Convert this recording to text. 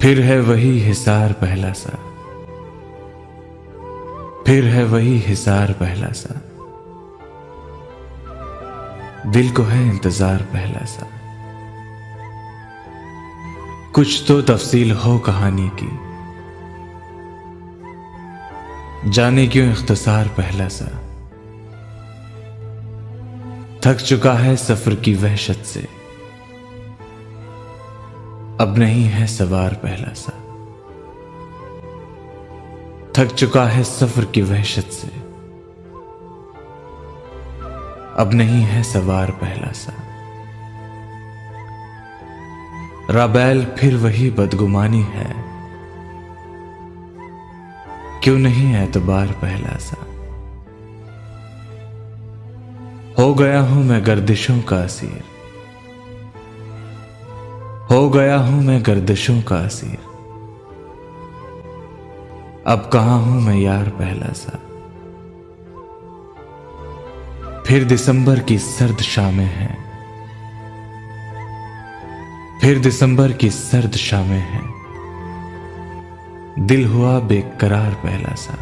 फिर है वही हिसार पहला सा, फिर है वही हिसार पहला सा, दिल को है इंतजार पहला सा। कुछ तो तफसील हो कहानी की, जाने क्यों इख्तिसार पहला सा। थक चुका है सफर की वहशत से, अब नहीं है सवार पहला सा। थक चुका है सफर की वहशत से, अब नहीं है सवार पहला सा। राबैल फिर वही बदगुमानी है, क्यों नहीं एतबार पहला सा। हो गया हूं मैं गर्दिशों का असीर, हो गया हूं मैं गर्दिशों का असीर, अब कहां हूं मैं यार पहला सा। फिर दिसंबर की सर्द शामें हैं, फिर दिसंबर की सर्द शामें हैं, दिल हुआ बेकरार पहला सा।